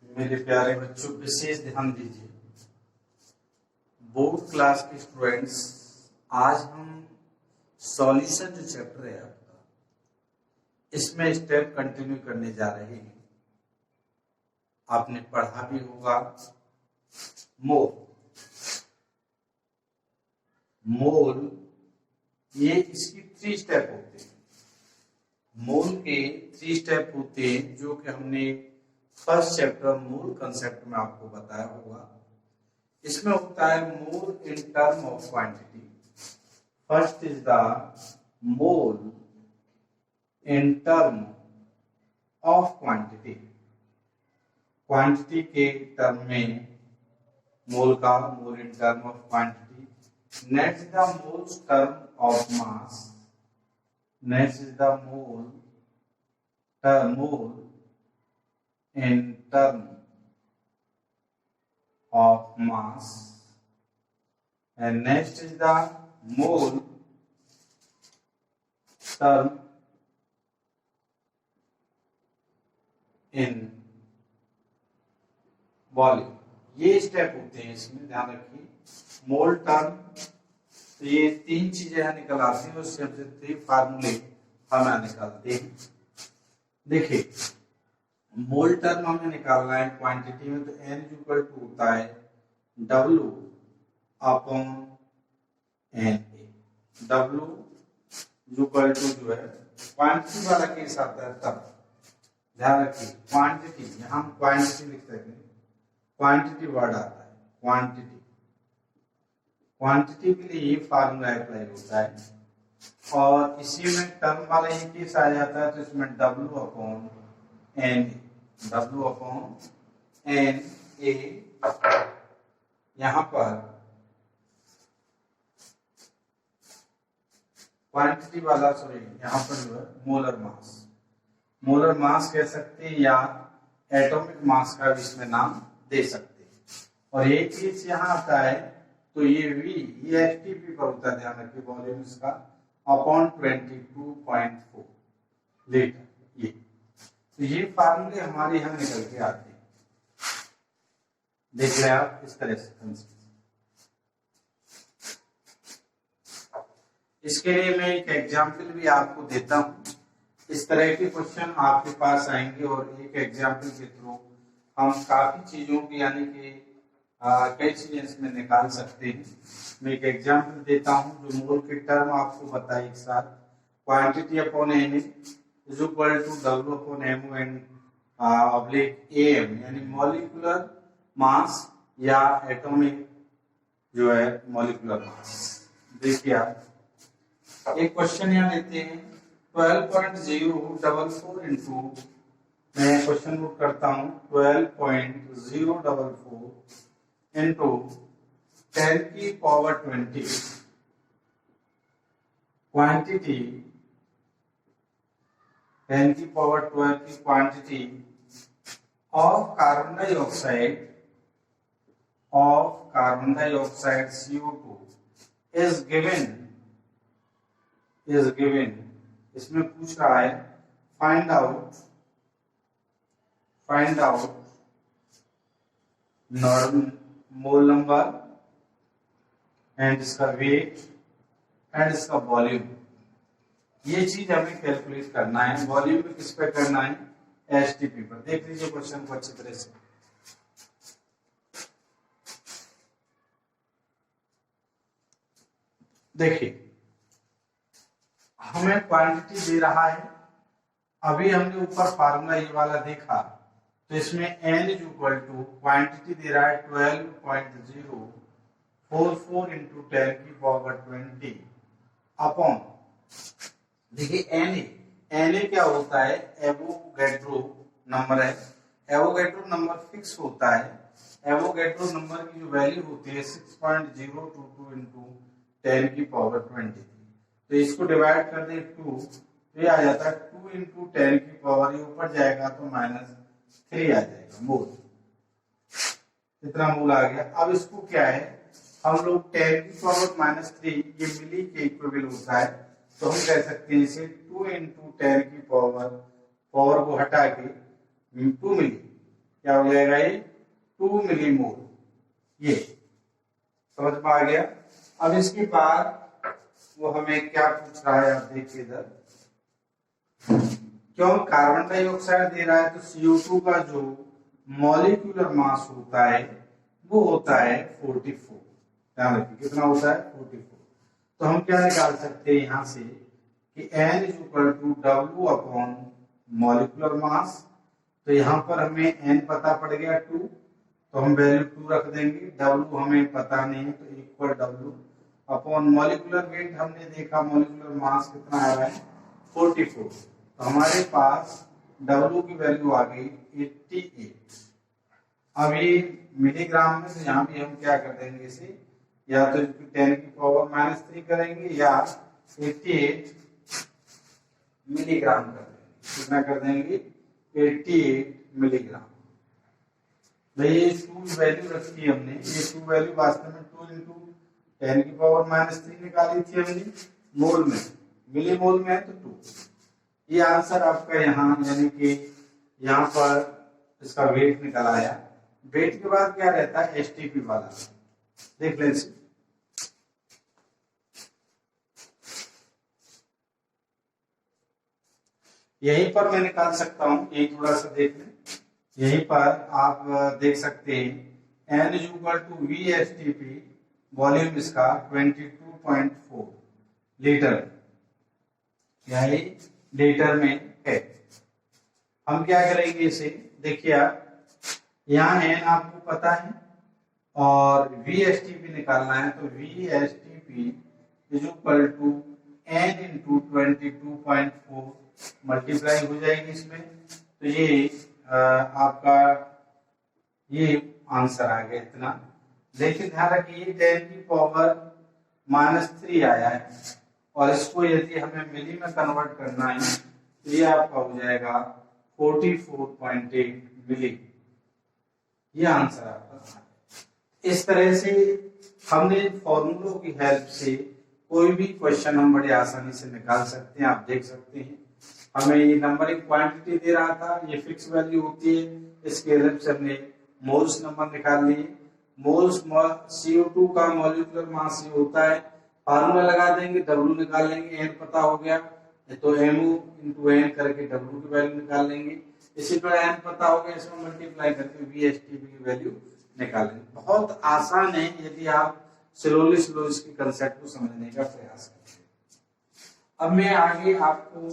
मेरे प्यारे बच्चों, विशेष ध्यान दीजिए। बोर्ड क्लास के स्टूडेंट्स, आज हम सॉल्यूशन जो चैप्टर है आपका, इसमें स्टेप कंटिन्यू करने जा रहे हैं। आपने पढ़ा भी होगा मोल ये इसकी 3 स्टेप होते हैं। मोल के 3 स्टेप होते हैं, जो कि हमने फर्स्ट चैप्टर मोल कंसेप्ट में आपको बताया होगा। इसमें होता है mole in term of quantity. First is the mole in term of quantity. Quantity के टर्म में मोल का mole in term of quantity. Next the moles term of mass. Next is the mole in term of mass, and next is the mole term in volume। ये step होते हैं, इसमें ध्यान रखिए। मोल term, तो ये 3 चीजें यहाँ निकल आती हैं, उससे हमसे 3 फार्मूले हम यहाँ निकालते हैं। देखिए, मोल टर्म हमें निकालना है क्वांटिटी में, तो n इक्वल टू होता है W upon NA। W equal to जो है क्वांटिटी वाला केस आता है तब। ध्यान रखिए, क्वांटिटी, यहाँ हम क्वांटिटी लिख सकते हैं, क्वांटिटी वर्ड आता है, क्वांटिटी। क्वांटिटी के लिए ये फार्मूला अप्लाई होता है, और इसी में टर्म वाला ये केस आ जाता है, तो इसमें W upon N, W upon N A. यहां पर क्वांटिटी वाला, सॉरी, यहां पर जो है मोलर मास। मोलर मास कह सकते हैं, या एटॉमिक मास का भी इसमें नाम दे सकते हैं। और एक चीज यहाँ आता है, तो ये V, ये एचटीपी पर होता है, ध्यान रखिए, वॉल्यूम इसका अपॉन 22.4 लीटर। तो ये फार्मूले हमारे यहाँ निकल के आते हैं। देख रहे आप इस तरह से। इसके लिए मैं एक एग्जाम्पल भी आपको देता हूँ। इस तरह के क्वेश्चन आपके पास आएंगे, और एक एग्जाम्पल के थ्रू हम काफी चीजों की, यानी कि कई चीजें इसमें निकाल सकते हैं। मैं एक एग्जाम्पल देता हूँ, जो मोल के टर्म आपको बताए एक साथ। Quantity upon N is equal to W upon MO and oblique AM, यानी मॉलिक्यूलर मास या एटॉमिक जो है मॉलिक्यूलर मास। देखिए आप एक क्वेश्चन यहाँ लेते हैं, 12.044 इंटू, मैं क्वेश्चन नोट करता हूँ, 12.044 इंटू 10 की पावर 20 क्वांटिटी, 10 की पावर 12 की quantity of carbon dioxide CO2 is given। इसमें पूछ रहा है find out mole number and इसका वेट एंड इसका वॉल्यूम। ये चीज हमें कैलकुलेट करना है। वॉल्यूम पे किस पे करना है? एसटीपी पर। देख लीजिए क्वेश्चन को अच्छी तरह से। देखिए, हमें क्वांटिटी दे रहा है। अभी हमने ऊपर फार्मूला ये वाला देखा, तो इसमें n is equal to, quantity दे रहा है 12.044 इंटू 10 की पावर 20 अपॉन, देखिए Na क्या होता है? एवोगैड्रो नंबर है। एवोगैड्रो नंबर फिक्स होता है। एवोगैड्रो नंबर की जो वैल्यू होती है 6.022 इंटू 10 की पावर 20। तो इसको डिवाइड कर दे 2, तो ये आ जाता है 2 इंटू 10 की पावर, ये ऊपर जाएगा तो -3 आ जाएगा मोल। इतना मोल आ गया। अब इसको क्या है, हम लोग 10 की पावर -3, ये मिली के इक्विवेलेंट होता है, तो हम कह सकते हैं इसे 2 इंटू 10 की पावर को हटा के 2 मिली, क्या हो जाएगा ये 2 मिलीमोल। ये समझ में आ गया। अब इसके बाद वो हमें क्या पूछ रहा है, आप देखिए इधर, क्यों कार्बन डाइऑक्साइड दे रहा है तो CO2 का जो मॉलिक्यूलर मास होता है वो होता है 44। ध्यान रखिए कितना होता है 44। तो हम क्या निकाल सकते हैं यहाँ से कि N is equal to W upon molecular mass. तो यहाँ पर हमें N पता पड़ गया 2, तो हम वैल्यू 2 रख देंगे। W हमें पता नहीं है तो equal W upon molecular weight हमने देखा मॉलिक्यूलर मास कितना आ रहा है 44। तो हमारे पास W की वैल्यू आ गई 88। अब ये मिलीग्राम में, तो यहाँ भी हम क्या कर देंगे इसे, या तो 10 की पावर -3 करेंगे या 88 मिलीग्राम कर देंगे। कितना कर देंगे 88 मिलीग्राम। भाई ये 2 वैल्यू रखी हमने, ये 2 वैल्यू वास्तव में 2 इंटू 10 की पावर -3 निकाली थी हमने मोल में, मिली मोल में है तो 2। ये आंसर आपका यहाँ, यानी कि यहाँ पर इसका वेट निकल आया। वेट के बाद क्या रहता है STP वाला, देख लें। यहीं पर मैं निकाल सकता हूं, यही थोड़ा सा देख लें। यहीं पर आप देख सकते हैं N is equal to VSTP, volume इसका 22.4 लीटर, यानी लीटर में है। हम क्या करेंगे इसे, देखिए आप यहाँ N आपको पता है और VSTP निकालना है, तो VSTP is equal to N into 22.4 multiply हो जाएगी इसमें। तो ये आपका ये आंसर आ गया इतना। लेकिन ध्यान रखिए 10 की पावर -3 आया है और इसको यदि हमें मिली में कन्वर्ट करना है तो ये आपका हो जाएगा 44.8 मिली। ये आंसर आपका। इस तरह से हमने फॉर्मूलों की हेल्प से कोई भी क्वेश्चन हम बड़े आसानी से निकाल सकते हैं। आप देख सकते हैं हमें ये नंबरिंग क्वांटिटी दे रहा था, ये फिक्स वैल्यू होती है, इसके हेल्प से हमने मोल्स नंबर निकाल लिए। मोल्स CO2 का मॉलिक्यूलर मास ये होता है, फार्मूला लगा देंगे, W निकाल लेंगे, N पता हो गया तो MU इंटू N करके W की वैल्यू निकाल लेंगे। इसी तरह N पता हो गया, इसमें मल्टीप्लाई करके VSTP की वैल्यू निकाल लेंगे। बहुत आसान है यदि आप स्लोली इसकी कंसेप्ट को समझने का प्रयास करते हैं। अब मैं आगे आपको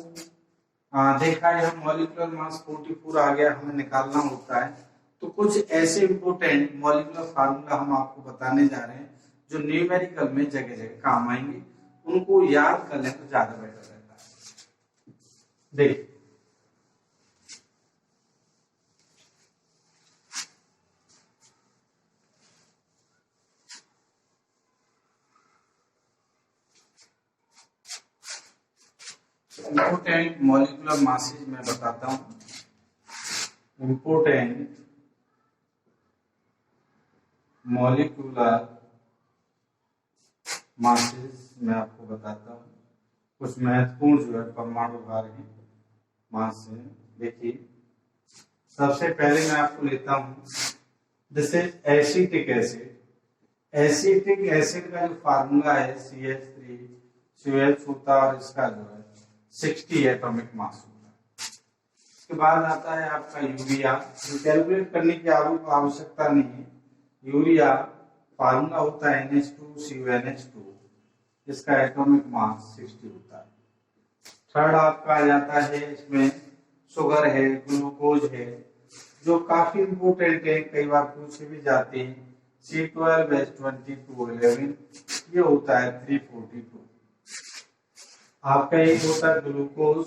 देखा है मॉलिक्यूलर मास 44 आ गया, हमें निकालना होता है। तो कुछ ऐसे इंपोर्टेंट मॉलिक्यूलर फार्मूला हम आपको बताने जा रहे हैं जो न्यूमेरिकल में जगह जगह काम आएंगे, उनको याद कर लें तो ज्यादा बेटर रहता है। देखिए इम्पोर्टेंट मॉलिक्यूलर मासेज मैं बताता हूं। इम्पोर्टेंट मॉलिक्यूलर मासेज मैं आपको बताता हूं, कुछ महत्वपूर्ण जो है परमाणु भार है मास से। देखिए सबसे पहले मैं आपको लेता हूं, जैसे एसिटिक एसिड। एसिटिक एसिड का जो फार्मूला है CH3COH होता है और इसका जो है 60 एटॉमिक मास होता है। इसके बाद आता है आपका यूरिया, कैलकुलेट करने की आवश्यकता नहीं है। यूरिया फार्मूला होता है NH2CONH2, इसका एटॉमिक मास 60 होता है। थर्ड आपका आ जाता है, इसमें शुगर है, ग्लूकोज है, जो काफी इंपोर्टेंट है, कई बार पूछे भी जाते हैं। C12H2211 ये होता है 342। आपका एक होता है ग्लूकोज,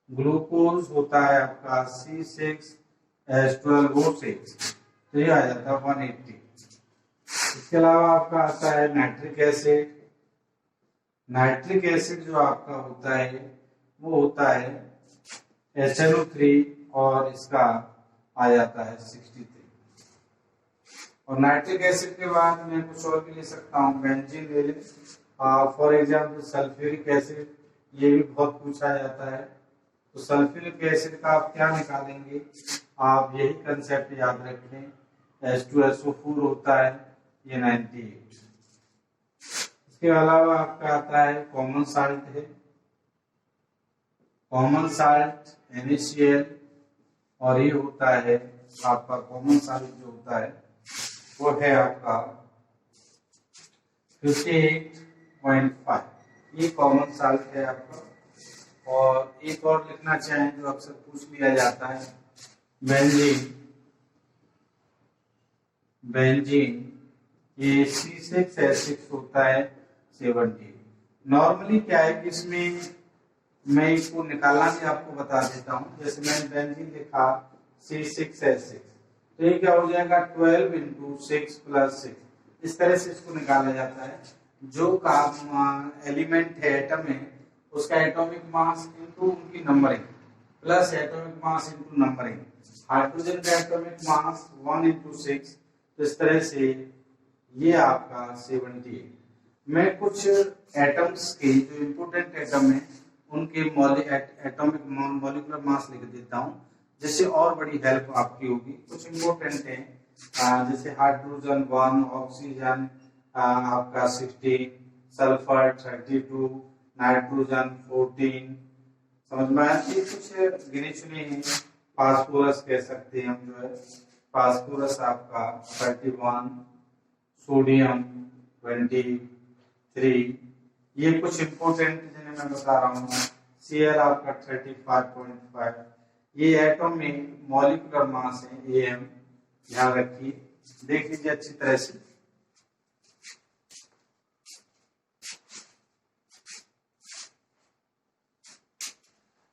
ग्लूकोज होता है आपका C6H12O6, तो ये आ जाता है 180। इसके अलावा आपका आता है नाइट्रिक एसिड। नाइट्रिक एसिड जो आपका होता है वो होता है HNO3 और इसका आ जाता है 63। और नाइट्रिक एसिड के बाद मैं कुछ और भी ले सकता हूँ, बेंजीन ले लें, फॉर एग्जाम्पल सल्फ्यूरिक एसिड, ये भी बहुत पूछा जाता है। तो सल्फ्यूरिक एसिड का आप क्या निकालेंगे, आप यही कंसेप्ट याद रखें, H2SO4 होता है, ये 98। इसके अलावा आपका आता है कॉमन साल्ट है, कॉमन साल्ट NaCl, और ये होता है आपका कॉमन साल्ट जो होता है वो है आपका 58.5, ये कॉमन साल्ट है आपका। और एक और लिखना चाहें जो अक्सर पूछ लिया जाता है, बेंजीन, बेंजीन ये C6H6 होता है 70। नॉर्मली क्या है कि इसमें मैं इसको निकालना भी आपको बता देता हूँ। जैसे मैंने बेंजीन लिखा C6H6, तो ये क्या हो जाएगा 12 × 6 + 6, इस तरह से इसको निकाला जाता है। जो का एलिमेंट है, एटम है, उसका एटॉमिक मास इनटू उनकी numbering plus atomic mass into numbering. Hydrogen का एटॉमिक मास 1 × 6, तो इस तरह से ये आपका 70। मैं कुछ एटम्स के जो इम्पोर्टेंट एटम है उनके एटॉमिक मॉलिक्यूलर मास लिख देता हूँ, जिससे और बड़ी हेल्प आपकी होगी। कुछ इम्पोर्टेंट है जैसे हाइड्रोजन 1, ऑक्सीजन आपका 16, सल्फर 32, नाइट्रोजन 14, समझ में आया? कुछ गिने चुने हैं। फास्फोरस कह सकते हैं हम, जो है फास्फोरस आपका 31, सोडियम 23, ये कुछ इम्पोर्टेंट जिन्हें मैं बता रहा हूँ। Cl आपका 35.5, ये एटम में मॉलिक्यूलर मास है Am, ध्यान रखिए, देख लीजिए अच्छी तरह से।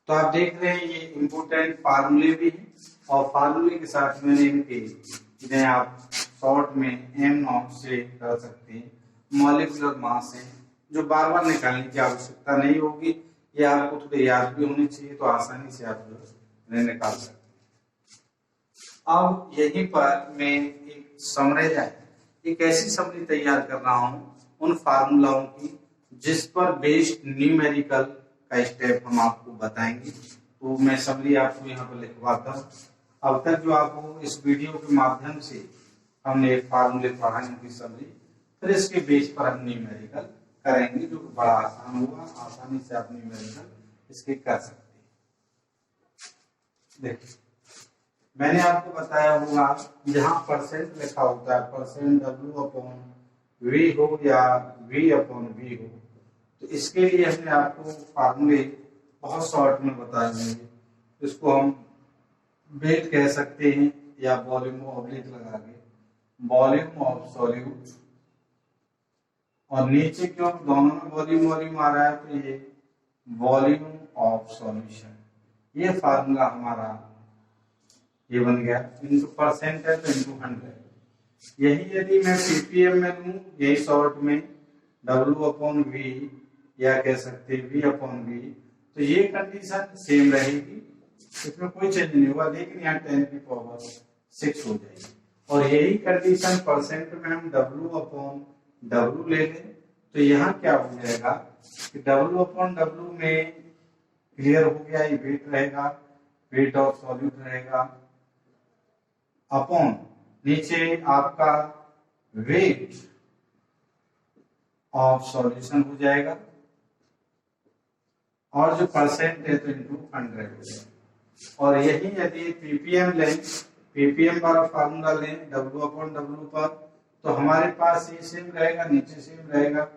तो आप देख रहे हैं ये इम्पोर्टेंट फार्मूले भी हैं, और फार्मूले के साथ मैंने इनके जिन्हें आप शॉर्ट में m0 से कर सकते हैं, मॉलिक्यूलर मास है, जो बार बार निकालने की आवश्यकता नहीं होगी। ये आपको थोड़े याद भी होने चाहिए, तो आसानी से आप इन्हें निकाल सकते हैं। अब यहीं पर मैं एक समराइज है, एक ऐसी समरी तैयार कर रहा हूं उन फार्मूलाओं की जिस पर बेस्ड न्यूमेरिकल का स्टेप हम आपको बताएंगे। तो मैं समरी आपको यहाँ पर लिखवाता हूँ। अब तक जो आपको इस वीडियो के माध्यम से हमने फार्मूले पढ़ा, इनकी समरी, फिर इसके बेस पर हम न्यूमेरिकल करेंगे, जो बड़ा आसान होगा। आसानी से आप न्यूमेरिकल इसके कर सकते हैं। देखिए, मैंने आपको बताया होगा जहां परसेंट लिखा होता है, परसेंट W/V हो या V/V हो, तो इसके लिए हमने आपको फार्मूले बहुत शॉर्ट में बताए होंगे। इसको हम वेट कह सकते हैं, या वॉल्यूम ऑब्लिक लगा के वॉल्यूम ऑफ सॉल्यूट, और नीचे क्यों दोनों में वॉल्यूम आ रहा है, तो ये वॉल्यूम ऑफ सॉल्यूशन। ये फार्मूला हमारा ये बन गया। इनटू परसेंट है तो इनटू 100। यही यदि मैं ppm में लूं, यही शॉर्ट में W/V, या कह सकते हैं V/V, तो ये कंडीशन सेम रहेगी, इसमें कोई चेंज नहीं होगा, लेकिन यहाँ 10⁶ हो जाएगी। और यही कंडीशन परसेंट में हम W/W ले लें, तो यहाँ क्या हो जाएगा कि W/W में क्लियर हो गया, ये वेट रहेगा, वेट ऑफ सॉल्यूट रहेगा, अपॉन नीचे आपका वेट ऑफ सॉल्यूशन हो जाएगा, और जो परसेंट है तो इनटू 100 हो जाएगा। और यही यदि ppm लें, ppm वाला फार्मूला लें W/W पर, तो हमारे पास ये सेम रहेगा, नीचे सेम रहेगा,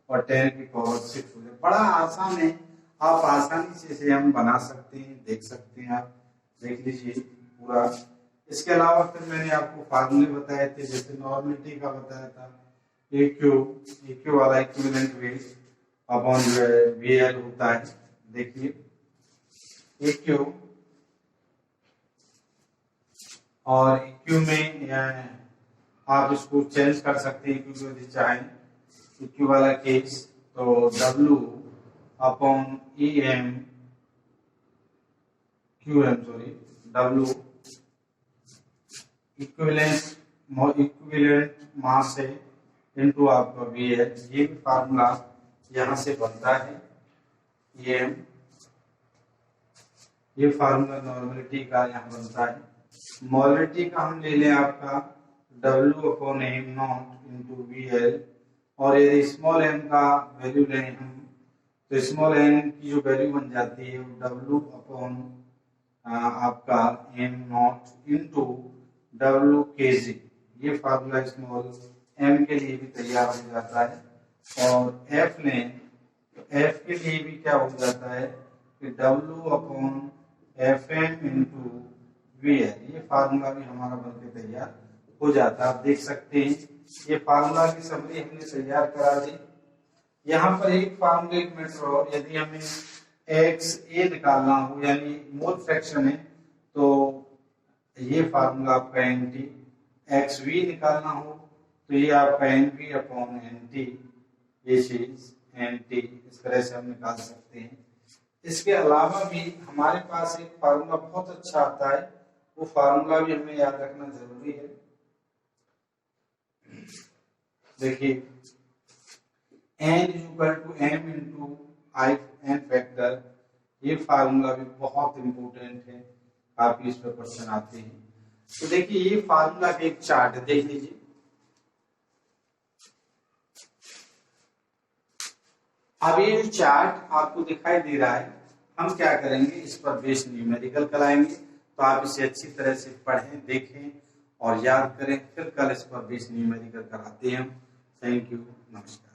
और 10⁶ हो जाएगा। बड़ा आसान है, आप आसानी से इसे हम बना सकते हैं, देख सकते हैं, आप देख लीजिए पूरा। इसके अलावा फिर मैंने आपको फार्मूले बताए थे, जैसे नॉर्मलिटी का बताया था, AQ वाला इक्विवेलेंट वेट अपॉन VL होता है। देखिए AQ और EQ में आप इसको चेंज कर सकते हैं, क्योंकि यदि चाहें EQ वाला केस तो W इक्विवेलेंट मास है इनटू आपका VL। ये भी फार्मूला यहाँ से बनता है। ये फार्मूला नॉर्मलिटी का यहाँ बनता है। मोलरिटी का हम ले लें आपका W/m0 × VL, और यदि स्मॉल m का वैल्यू लें हम तो स्मॉल n की जो वैल्यू बन जाती है W/ आपका m0 × W/kg। ये फार्मूला स्मॉल m के लिए भी तैयार हो जाता है। और f लें तो f के लिए भी क्या हो जाता है कि W/Fm × VL। ये फार्मूला भी हमारा बनके तैयार हो जाता है। आप देख सकते हैं ये फार्मूला की समरी हमने तैयार करा दी। यहाँ पर एक फार्मूला एक मैटर और, यदि हमें XA निकालना हो यानी मोल फ्रैक्शन है तो ये फार्मूला आपका NT, XV निकालना हो तो ये आपका NV/NT, ये चीज NT, इस तरह से हम निकाल सकते हैं। इसके अलावा भी हमारे पास एक फार्मूला बहुत अच्छा आता है, वो फार्मूला भी हमें याद रखना जरूरी है। देखिए n = m × n फैक्टर, ये फार्मूला भी बहुत इंपॉर्टेंट है, काफी इस पर क्वेश्चन आते हैं। तो देखिए ये फार्मूला का एक चार्ट देख लीजिए। अब ये जो चार्ट आपको दिखाई दे रहा है, हम क्या करेंगे, इस पर बेस न्यूमेरिकल कराएंगे। तो आप इसे अच्छी तरह से पढ़ें, देखें और याद करें, फिर कल इस पर बेस न्यूमेरिकल कराते हैं हम। थैंक यू, नमस्कार।